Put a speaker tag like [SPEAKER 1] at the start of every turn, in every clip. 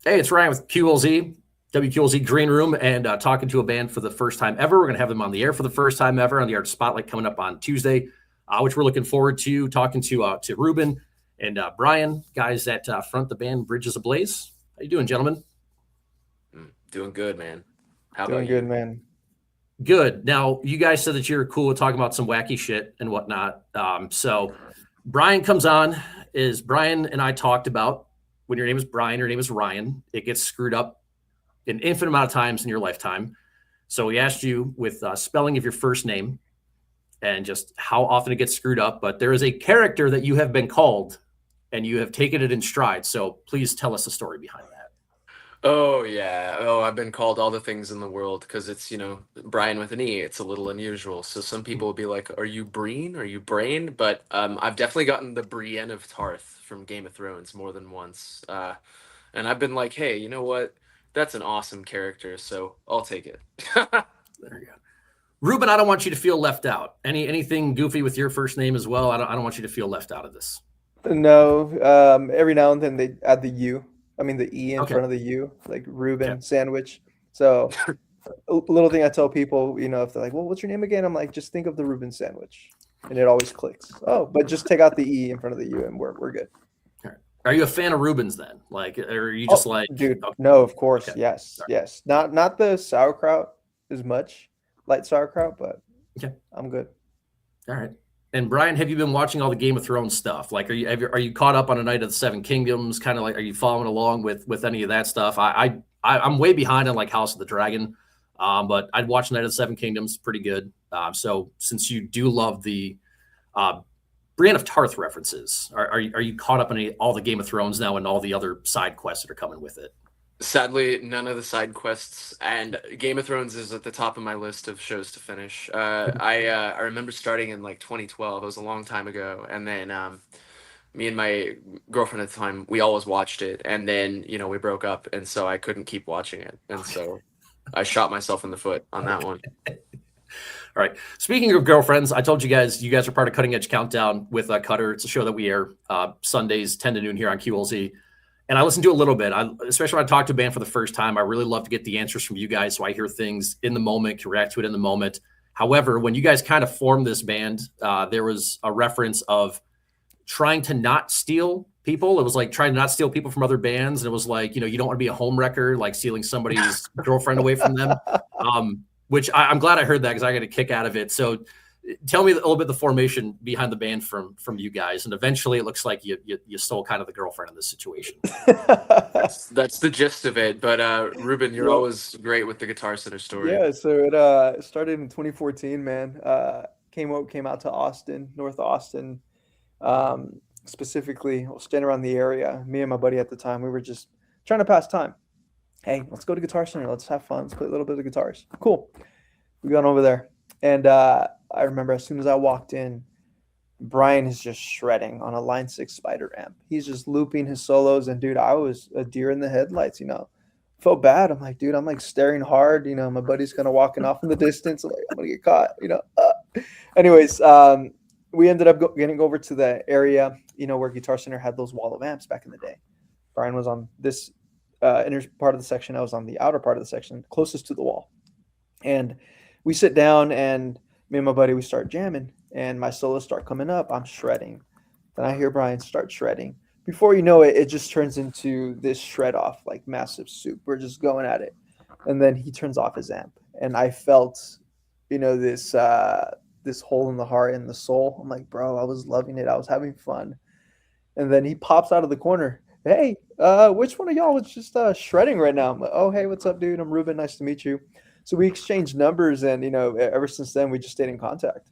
[SPEAKER 1] Hey, it's Ryan with QLZ, WQLZ Green Room, and talking to a band for the first time ever. We're going to have them on the air for the first time ever on the Art Spotlight coming up on Tuesday, which we're looking forward to. Talking to Ruben and Brien, guys that front the band Bridges Ablaze. How you doing, gentlemen?
[SPEAKER 2] Doing good, man. How
[SPEAKER 3] Doing
[SPEAKER 2] about
[SPEAKER 3] good,
[SPEAKER 2] you?
[SPEAKER 3] man.
[SPEAKER 1] Good. Now, you guys said that you're cool with talking about some wacky shit and whatnot. So Brien comes on. Is Brien and I talked about when your name is Brien, your name is Ryan. It gets screwed up an infinite amount of times in your lifetime. So we asked you with spelling of your first name and just how often it gets screwed up. But there is a character that you have been called and you have taken it in stride. So please tell us the story behind that.
[SPEAKER 2] Oh yeah. Oh, I've been called all the things in the world because it's, Brian with an E. It's a little unusual. So some people will be like, "Are you Breen? Are you Brain?" But I've definitely gotten the Brienne of Tarth from Game of Thrones more than once. And I've been like, "Hey, you know what? That's an awesome character, so I'll take it."
[SPEAKER 1] There you go. Ruben, I don't want you to feel left out. Anything goofy with your first name as well? I don't want you to feel left out of this.
[SPEAKER 3] No, every now and then they add the U. I mean the E in
[SPEAKER 1] Okay.
[SPEAKER 3] front of the U, like
[SPEAKER 1] Okay.
[SPEAKER 3] Reuben sandwich. So a little thing I tell people, if they're like, "Well, what's your name again?" I'm like, "Just think of the Reuben sandwich," and it always clicks. Oh, but just take out the E in front of the U, and we're good.
[SPEAKER 1] All right. Are you a fan of Rubens then? Like, or are you just
[SPEAKER 3] Oh,
[SPEAKER 1] like,
[SPEAKER 3] dude,
[SPEAKER 1] okay,
[SPEAKER 3] no, of course,
[SPEAKER 1] okay,
[SPEAKER 3] yes,
[SPEAKER 1] all
[SPEAKER 3] yes. Not the sauerkraut as much, light sauerkraut, but
[SPEAKER 1] right, okay,
[SPEAKER 3] I'm good.
[SPEAKER 1] all right. And Brien, have you been watching all the Game of Thrones stuff? Like, are you caught up on a Night of the Seven Kingdoms? Kind of like, are you following along with any of that stuff? I'm way behind on like House of the Dragon, but I'd watch Night of the Seven Kingdoms, pretty good. So since you do love the uh, Brienne of Tarth references, are you caught up on all the Game of Thrones now and all the other side quests that are coming with it?
[SPEAKER 2] Sadly, none of the side quests, and Game of Thrones is at the top of my list of shows to finish. I remember starting in like 2012. It was a long time ago, and then me and my girlfriend at the time, we always watched it, and then we broke up, and so I couldn't keep watching it, and so I shot myself in the foot on that one.
[SPEAKER 1] All right. Speaking of girlfriends, I told you guys are part of Cutting Edge Countdown with Cutter. It's a show that we air Sundays 10 to noon here on QLZ. And I listened to a little bit. Especially when I talk to a band for the first time, I really love to get the answers from you guys, so I hear things in the moment, can react to it in the moment. However, when you guys kind of formed this band, there was a reference of trying to not steal people. It was like trying to not steal people from other bands, and it was like, you don't want to be a home wrecker, like stealing somebody's girlfriend away from them. Which I'm glad I heard that because I got a kick out of it. So tell me a little bit the formation behind the band from you guys, and eventually it looks like you stole kind of the girlfriend in this situation.
[SPEAKER 2] That's the gist of it. But Ruben, you're
[SPEAKER 3] Yep.
[SPEAKER 2] always great with the Guitar Center story.
[SPEAKER 3] Yeah, so it started in 2014, man. Came out to Austin, North Austin, specifically. I was staying around the area. Me and my buddy at the time, we were just trying to pass time. Hey, let's go to Guitar Center. Let's have fun. Let's play a little bit of guitars. Cool. We got over there, and I remember as soon as I walked in, Brian is just shredding on a Line 6 Spider amp. He's just looping his solos, and dude, I was a deer in the headlights. Felt bad. I'm like, dude, I'm like staring hard. My buddy's kind of walking off in the distance. I'm like, I'm gonna get caught. Anyways, we ended up getting over to the area, where Guitar Center had those wall of amps back in the day. Brian was on this inner part of the section. I was on the outer part of the section, closest to the wall. And we sit down, and me and my buddy, we start jamming, and my solos start coming up. I'm shredding. Then I hear Brian start shredding. Before you know it, it just turns into this shred off, like massive soup. We're just going at it. And then he turns off his amp. And I felt, this hole in the heart and the soul. I'm like, bro, I was loving it. I was having fun. And then he pops out of the corner. Hey, which one of y'all was just shredding right now? I'm like, oh, hey, what's up, dude? I'm Ruben. Nice to meet you. So we exchanged numbers, and ever since then we just stayed in contact.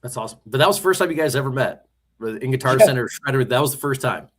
[SPEAKER 1] That's awesome. But that was the first time you guys ever met in Guitar
[SPEAKER 3] Yeah,
[SPEAKER 1] Center Shredder. That was the first time.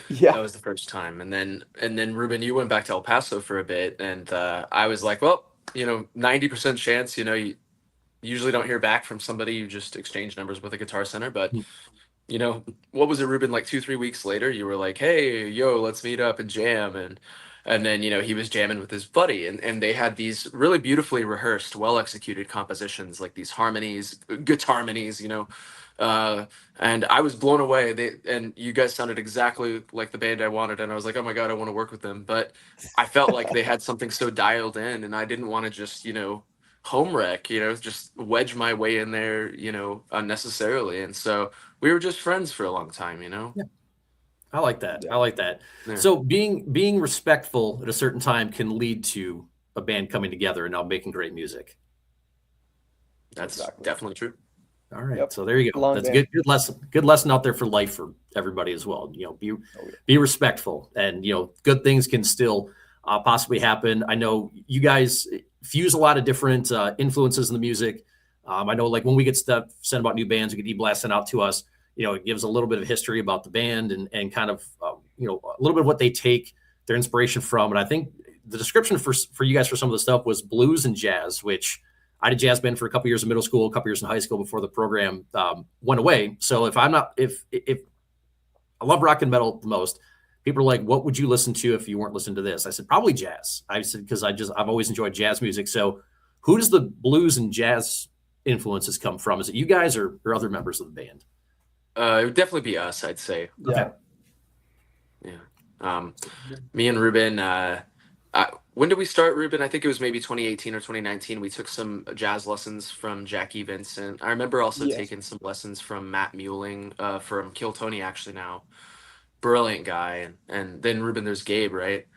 [SPEAKER 2] That
[SPEAKER 3] yeah,
[SPEAKER 2] was the first time, and then Ruben, you went back to El Paso for a bit, and I was like, well, 90% chance, you usually don't hear back from somebody you just exchange numbers with a Guitar Center, but what was it, Ruben? Like 2 3 weeks later, you were like, "Hey, yo, let's meet up and jam," and then he was jamming with his buddy, and they had these really beautifully rehearsed, well executed compositions, like these harmonies, guitar harmonies, And I was blown away. And you guys sounded exactly like the band I wanted, and I was like, oh my god, I want to work with them. But I felt like they had something so dialed in, and I didn't want to just home wreck, just wedge my way in there, unnecessarily. And so we were just friends for a long time.
[SPEAKER 1] Yeah. I like that.
[SPEAKER 3] Yeah.
[SPEAKER 1] I like that.
[SPEAKER 2] Yeah.
[SPEAKER 1] So being respectful at a certain time can lead to a band coming together and now making great music.
[SPEAKER 2] That's
[SPEAKER 3] Exactly.
[SPEAKER 2] definitely true.
[SPEAKER 1] All right.
[SPEAKER 3] Yep.
[SPEAKER 1] So there you go.
[SPEAKER 3] Long
[SPEAKER 1] That's a
[SPEAKER 3] band.
[SPEAKER 1] good lesson. Good lesson out there for life for everybody as well. Be respectful, and good things can still possibly happen. I know you guys fuse a lot of different influences in the music. I know, like when we get stuff sent about new bands, we get Ablaze sent out to us. It gives a little bit of history about the band and kind of a little bit of what they take their inspiration from. And I think the description for you guys for some of the stuff was blues and jazz, which I did jazz band for a couple years in middle school, a couple years in high school before the program went away. So if I love rock and metal the most, people are like, what would you listen to if you weren't listening to this? I said, probably jazz. I said, because I've always enjoyed jazz music. So who does the blues and jazz influences come from? Is it you guys or other members of the band?
[SPEAKER 2] It would definitely be us, I'd say.
[SPEAKER 3] Yeah.
[SPEAKER 2] Yeah. Me and Ruben, when did we start, Ruben? I think it was maybe 2018 or 2019. We took some jazz lessons from Jackie Vincent. I remember also
[SPEAKER 3] Yes.
[SPEAKER 2] taking some lessons from Matt Muelling, from Kill Tony, actually now. Brilliant guy. And then Ruben, there's Gabe, right?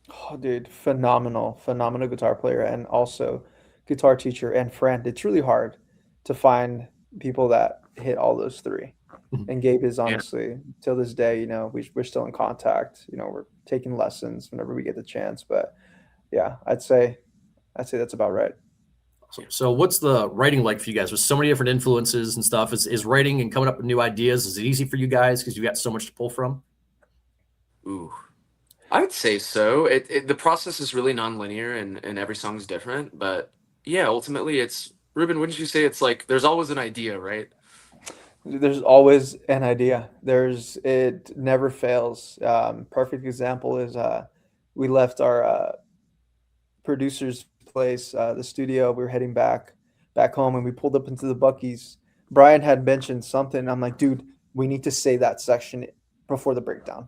[SPEAKER 3] Oh, dude, phenomenal guitar player and also guitar teacher and friend. It's really hard to find people that hit all those three.
[SPEAKER 1] Mhm.
[SPEAKER 3] And Gabe is honestly, till this day, we're still in contact. We're taking lessons whenever we get the chance. But yeah, I'd say that's about right.
[SPEAKER 1] So what's the writing like for you guys? With so many different influences and stuff, is writing and coming up with new ideas, is it easy for you guys because you got so much to pull from?
[SPEAKER 2] Ooh. I would say so. The process is really nonlinear, and every song's different. But yeah, ultimately, it's Ruben. Wouldn't you say it's like there's always an idea, right?
[SPEAKER 3] There's always an idea. It never fails. Perfect example is we left our producer's place, the studio. We were heading back home, and we pulled up into the Buc-ee's. Brian had mentioned something. I'm like, dude, we need to say that section before the breakdown.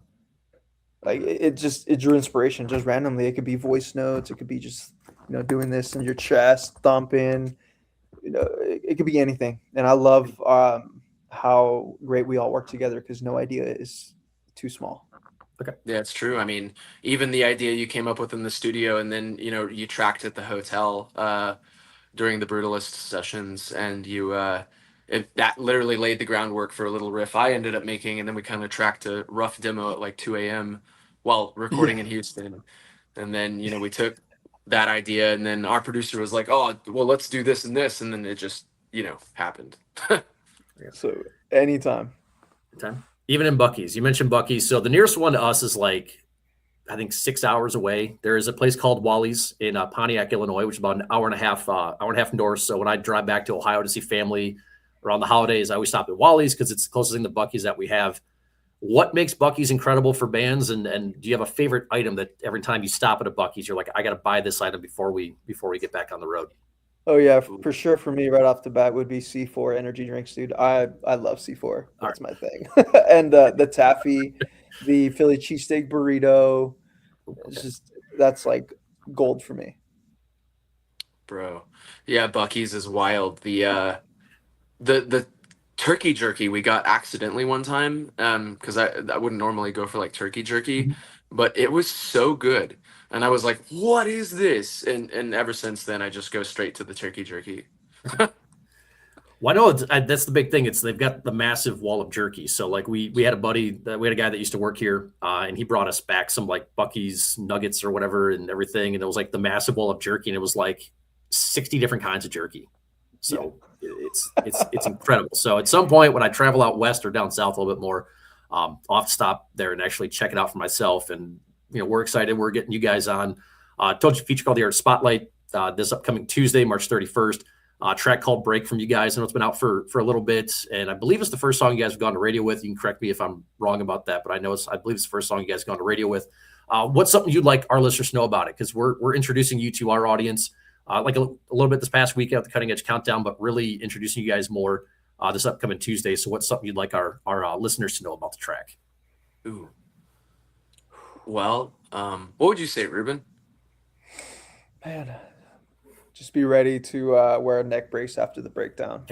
[SPEAKER 3] Like it drew inspiration just randomly. It could be voice notes. It could be just doing this in your chest, thumping. It could be anything. And I love how great we all work together because no idea is too small.
[SPEAKER 1] Okay.
[SPEAKER 2] Yeah, it's true. I mean, even the idea you came up with in the studio, and then you tracked at the hotel during the Brutalist sessions, and that literally laid the groundwork for a little riff I ended up making, and then we kind of tracked a rough demo at like 2 a.m. while recording in Houston, and then we took that idea, and then our producer was like, "Oh, well, let's do this and this," and then it just happened.
[SPEAKER 3] So anytime.
[SPEAKER 1] Time. Even in Buc-ee's, you mentioned Buc-ee's. So the nearest one to us is like, I think 6 hours away. There is a place called Wally's in Pontiac, Illinois, which is about an hour and a half north. So when I drive back to Ohio to see family around the holidays, I always stop at Wally's because it's the closest thing to Buc-ee's that we have. What makes Buc-ee's incredible for bands? And do you have a favorite item that every time you stop at a Buc-ee's, you're like, I got to buy this item before we get back on the road?
[SPEAKER 3] Oh yeah, for sure. For me, right off the bat would be C4 energy drinks, dude. I love C4. That's my thing. And the taffy, the Philly cheesesteak burrito. It's that's like gold for me.
[SPEAKER 2] Bro, yeah, Buc-ee's is wild. The turkey jerky we got accidentally one time, because I wouldn't normally go for like turkey jerky, but it was so good. And I was like, what is this? And ever since then, I just go straight to the turkey jerky.
[SPEAKER 1] Well, I know that's the big thing. They've got the massive wall of jerky. So like we had a guy that used to work here, and he brought us back some like Buc-ee's nuggets or whatever and everything. And it was like the massive wall of jerky, and it was like 60 different kinds of jerky. So it's incredible. So at some point when I travel out west or down south a little bit more, I'll have to stop there and actually check it out for myself. And we're excited. We're getting you guys on. Told you feature called the Art Spotlight this upcoming Tuesday, March 31st. Track called Break from you guys. I know it's been out for a little bit, and I believe it's the first song you guys have gone to radio with. You can correct me if I'm wrong about that, but I believe it's the first song you guys have gone to radio with. What's something you'd like our listeners to know about it? Because we're introducing you to our audience, like a little bit this past week at the Cutting Edge Countdown, but really introducing you guys more this upcoming Tuesday. So what's something you'd like our listeners to know about the track?
[SPEAKER 2] Ooh. Well, what would you say, Ruben?
[SPEAKER 3] Man, just be ready to wear a neck brace after the breakdown.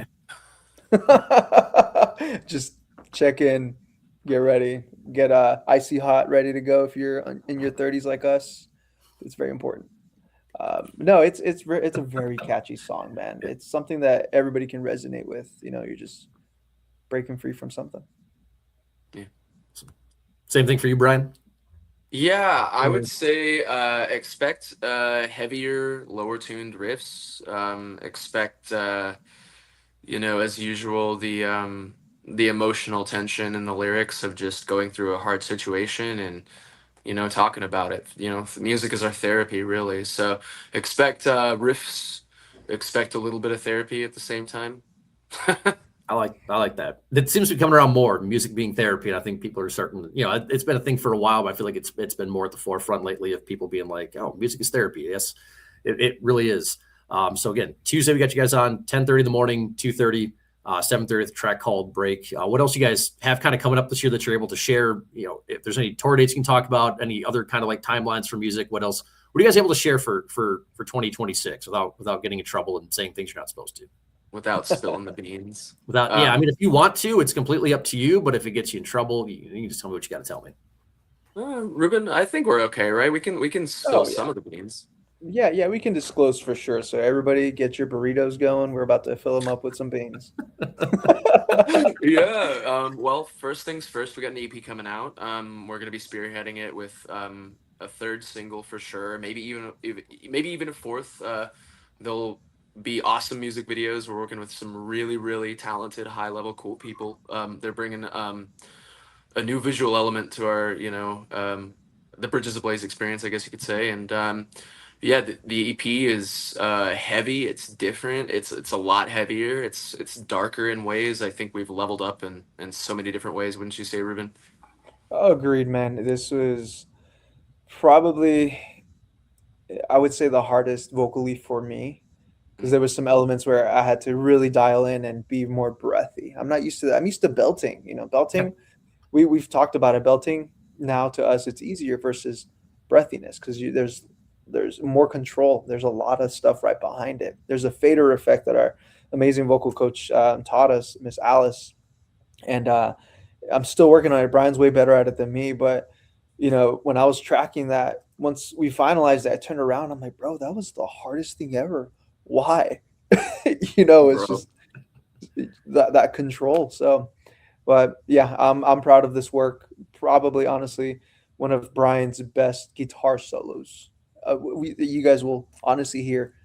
[SPEAKER 3] Just check in, get ready, get icy hot, ready to go if you're in your 30s like us. It's very important. No, it's a very catchy song, man. It's something that everybody can resonate with. You know, you're just breaking free from something.
[SPEAKER 2] Yeah.
[SPEAKER 1] Same thing for you, Brien?
[SPEAKER 2] Yeah, I would say expect heavier, lower tuned riffs. Expect as usual, the emotional tension in the lyrics of just going through a hard situation and talking about it. Music is our therapy, really. So expect riffs, expect a little bit of therapy at the same time.
[SPEAKER 1] I like that. That seems to be coming around more, music being therapy. And I think people are starting, it's been a thing for a while, but I feel like it's been more at the forefront lately of people being like, oh, music is therapy. Yes, it really is. So again, Tuesday, we got you guys on 10:30 in the morning, 2:30, 7:30 the track called Break. What else you guys have kind of coming up this year that you're able to share? If there's any tour dates you can talk about, any other kind of like timelines for music, what else? What are you guys able to share for 2026 without getting in trouble and saying things you're not supposed to?
[SPEAKER 2] Without spilling the beans.
[SPEAKER 1] I mean, if you want to, it's completely up to you. But if it gets you in trouble, you can just tell me what you got to tell me.
[SPEAKER 2] Ruben, I think we're okay, right? We can spill some of the beans.
[SPEAKER 3] Yeah, we can disclose for sure. So everybody get your burritos going. We're about to fill them up with some beans.
[SPEAKER 2] Yeah. Well, first things first, we got an EP coming out. We're gonna be spearheading it with a third single for sure. Maybe even a fourth. There'll be awesome music videos. We're working with some really, really talented, high level, cool people. They're bringing a new visual element to our, the Bridges Ablaze experience, I guess you could say. And yeah, the EP is heavy. It's different. It's a lot heavier. It's darker in ways. I think we've leveled up in so many different ways. Wouldn't you say, Ruben?
[SPEAKER 3] Oh, agreed, man. This was probably, I would say, the hardest vocally for me because there was some elements where I had to really dial in and be more breathy. I'm not used to that. I'm used to belting. Belting. We've talked about it. Belting now to us, it's easier versus breathiness because there's more control. There's a lot of stuff right behind it. There's a fader effect that our amazing vocal coach taught us, Miss Alice, and I'm still working on it. Brian's way better at it than me, but when I was tracking that, once we finalized that, I turned around. I'm like, bro, that was the hardest thing ever. Why? It's just that control. So, but yeah, I'm proud of this work. Probably, honestly, one of Brian's best guitar solos. You guys will honestly hear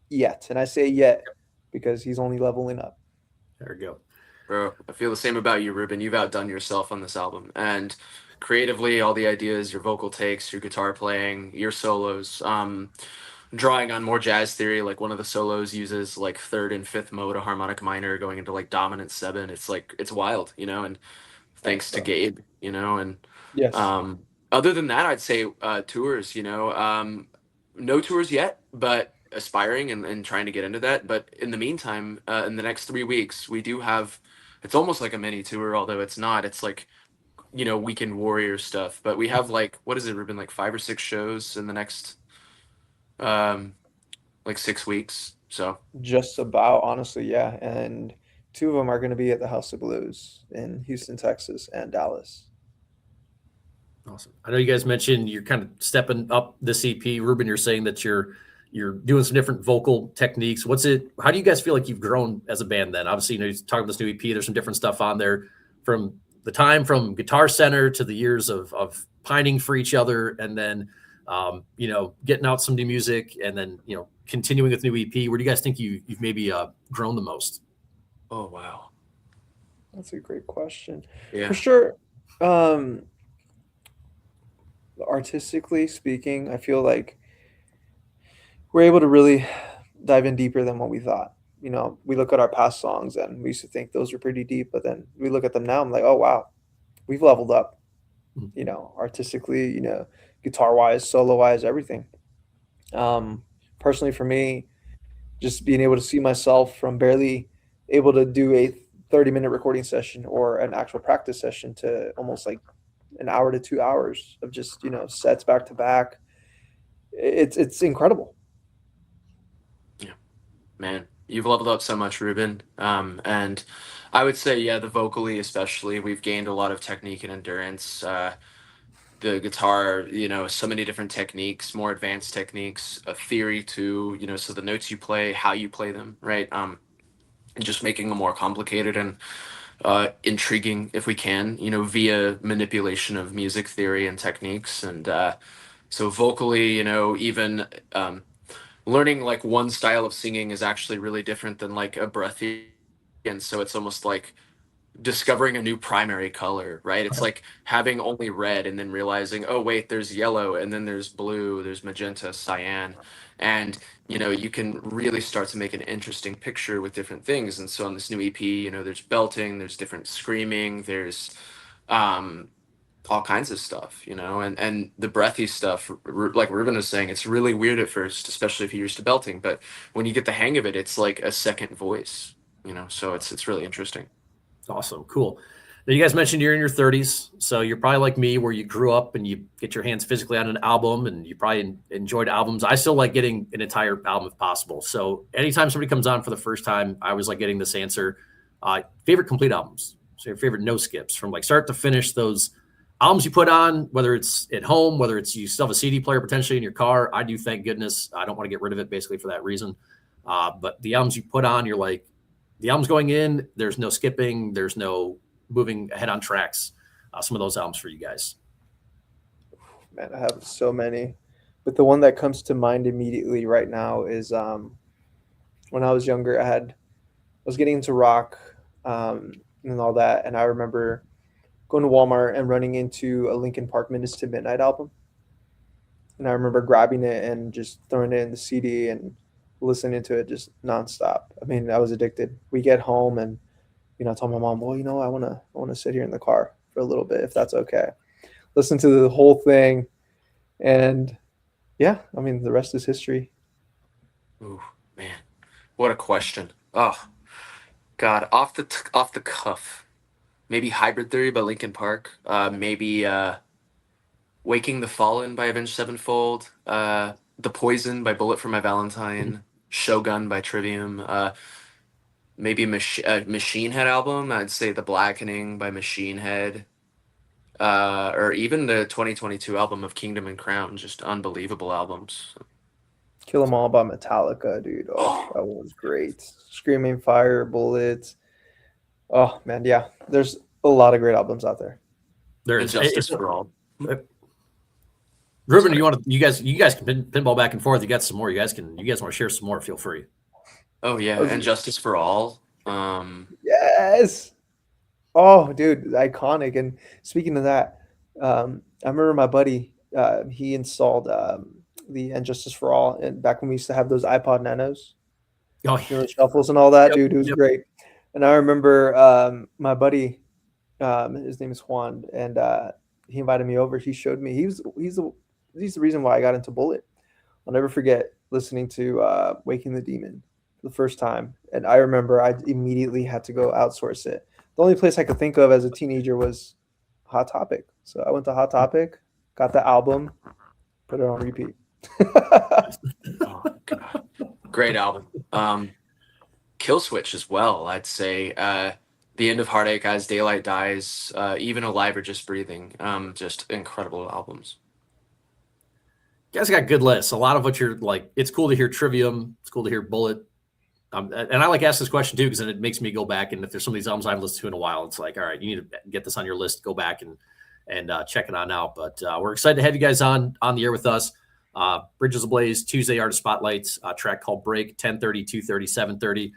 [SPEAKER 3] yet, and I say yet because he's only leveling up.
[SPEAKER 1] There we go.
[SPEAKER 2] Bro, I feel the same about you, Ruben. You've outdone yourself on this album. And creatively, all the ideas, your vocal takes, your guitar playing, your solos, drawing on more jazz theory, like one of the solos uses like third and fifth mode, a harmonic minor going into like dominant seven. It's wild, and thanks to Gabe, and
[SPEAKER 3] Yes.
[SPEAKER 2] other than that, I'd say tours, no tours yet, but aspiring and trying to get into that. But in the meantime, in the next 3 weeks, we do have, it's almost like a mini tour, although it's not. It's like, weekend warrior stuff. But we have like, what is it, Ruben, like 5 or 6 shows in the next like 6 weeks. So
[SPEAKER 3] Just about, honestly, yeah. And 2 of them are going to be at the House of Blues in Houston, Texas, and Dallas.
[SPEAKER 1] Awesome. I know you guys mentioned you're kind of stepping up this EP. Ruben, you're saying that you're doing some different vocal techniques. How do you guys feel like you've grown as a band then? Obviously, you're talking about this new EP. There's some different stuff on there from the time from Guitar Center to the years of pining for each other and then, getting out some new music and then, continuing with new EP. Where do you guys think you've maybe grown the most?
[SPEAKER 2] oh wow.
[SPEAKER 3] That's a great question.
[SPEAKER 2] Yeah.
[SPEAKER 3] For sure. Artistically speaking, I feel like we're able to really dive in deeper than what we thought. We look at our past songs and we used to think those were pretty deep, but then we look at them now. I'm like, oh wow, we've leveled up. Artistically, guitar wise, solo wise, everything. Personally, for me, just being able to see myself from barely able to do a 30-minute recording session or an actual practice session to almost like an hour to 2 hours of just, sets back to back. It's incredible.
[SPEAKER 2] Yeah, man, you've leveled up so much, Ruben. And I would say, yeah, the vocally especially, we've gained a lot of technique and endurance. The guitar, so many different techniques, more advanced techniques, a theory too, so the notes you play, how you play them, right? And just making them more complicated and intriguing if we can, via manipulation of music theory and techniques. And so vocally, even learning like one style of singing is actually really different than like a breathy. And so it's almost like discovering a new primary color, right? It's like having only red and then realizing, oh wait, there's yellow and then there's blue, there's magenta, cyan. And you can really start to make an interesting picture with different things. And so on this new EP, there's belting, there's different screaming, there's um all kinds of stuff, and the breathy stuff, like Ruben was saying, it's really weird at first, especially if you're used to belting, but when you get the hang of it, it's like a second voice, so it's really interesting.
[SPEAKER 1] Awesome. Cool. Now, you guys mentioned you're in your 30s, so you're probably like me, where you grew up and you get your hands physically on an album, and you probably enjoyed albums. I still like getting an entire album if possible. So anytime somebody comes on for the first time, I always like getting this answer. Favorite complete albums. So your favorite no skips from like start to finish, those albums you put on, whether it's at home, whether it's you still have a CD player potentially in your car. I do, thank goodness. I don't want to get rid of it basically for that reason. But the albums you put on, you're like, the album's going in, there's no skipping, there's no moving ahead on tracks. Some of those albums for you guys.
[SPEAKER 3] Man, I have so many, but the one that comes to mind immediately right now is when I was younger, I was getting into rock and all that, and I remember going to Walmart and running into a Linkin Park Minutes to Midnight album, and I remember grabbing it and just throwing it in the CD and listening to it just nonstop. I mean, I was addicted. We get home and I told my mom, well, I want to sit here in the car for a little bit if that's okay. Listen to the whole thing, and yeah, I mean, the rest is history.
[SPEAKER 2] Ooh, man, what a question. Oh God, off the cuff, maybe Hybrid Theory by Linkin Park. Maybe Waking the Fallen by Avenged Sevenfold. The Poison by Bullet for My Valentine. Shogun by Trivium. Maybe Machine Head album. I'd say The Blackening by Machine Head. Or even the 2022 album of Kingdom and Crown. Just unbelievable albums.
[SPEAKER 3] Kill 'Em All by Metallica, dude. Oh, that one was great. Screaming Fire, Bullets. Oh man, yeah. There's a lot of great albums out there.
[SPEAKER 1] There
[SPEAKER 2] And
[SPEAKER 1] is
[SPEAKER 2] Justice for All.
[SPEAKER 1] Ruben, you guys can pinball back and forth. You got some more. You guys want to share some more? Feel free.
[SPEAKER 2] Oh yeah, and Justice for All.
[SPEAKER 3] Yes. Oh, dude, iconic. And speaking of that, I remember my buddy. He installed the And Justice for All, and back when we used to have those iPod Nanos,
[SPEAKER 1] Oh,
[SPEAKER 3] shuffles and all that,
[SPEAKER 1] Yep,
[SPEAKER 3] dude, it was
[SPEAKER 1] yep.
[SPEAKER 3] great. And I remember my buddy, his name is Juan, and he invited me over. He showed me. He's the reason why I got into Bullet. I'll never forget listening to Waking the Demon for the first time, and I remember I immediately had to go outsource it. The only place I could think of as a teenager was Hot Topic, so I went to Hot Topic, got the album, put it on repeat.
[SPEAKER 2] Oh God, great album. Kill Switch as well. I'd say The End of Heartache, As Daylight Dies, even Alive or Just Breathing. Just incredible albums.
[SPEAKER 1] You guys got good lists. A lot of what you're like, it's cool to hear Trivium. It's cool to hear Bullet. And I like to ask this question too, because then it makes me go back. And if there's some of these albums I've listened to in a while, it's like, all right, you need to get this on your list, go back and check it on out. But we're excited to have you guys on the air with us. Bridges Ablaze, Tuesday Artist Spotlights, track called Break, 10:30, 2:30, 7:30.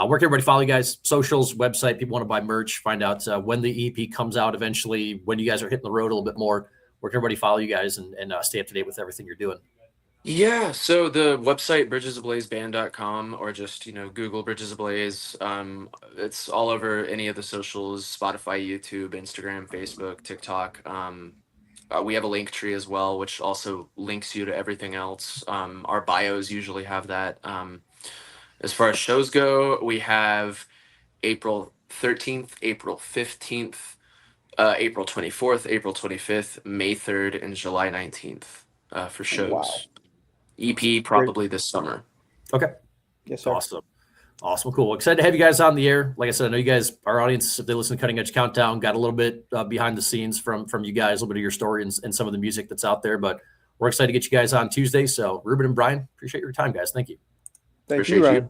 [SPEAKER 1] Where can everybody follow you guys? Socials, website, people want to buy merch, find out when the EP comes out eventually, when you guys are hitting the road a little bit more. Where can everybody follow you guys and stay up to date with everything you're doing?
[SPEAKER 2] Yeah, so the website bridgesablazeband.com, or just Google Bridges Ablaze. It's all over any of the socials: Spotify, YouTube, Instagram, Facebook, TikTok. We have a link tree as well, which also links you to everything else. Our bios usually have that. As far as shows go, we have April 13th, April 15th, April 24th, April 25th, May 3rd, and July 19th for shows.
[SPEAKER 3] Wow.
[SPEAKER 2] EP probably this summer.
[SPEAKER 1] Okay.
[SPEAKER 3] Yes, sir.
[SPEAKER 1] Awesome. Cool. Excited to have you guys on the air. Like I said, I know you guys, our audience, if they listen to Cutting Edge Countdown, got a little bit behind the scenes from you guys, a little bit of your story and some of the music that's out there. But we're excited to get you guys on Tuesday. So Ruben and Brien, appreciate your time, guys. Thank you.
[SPEAKER 3] Thank
[SPEAKER 2] Appreciate
[SPEAKER 3] you, Ryan.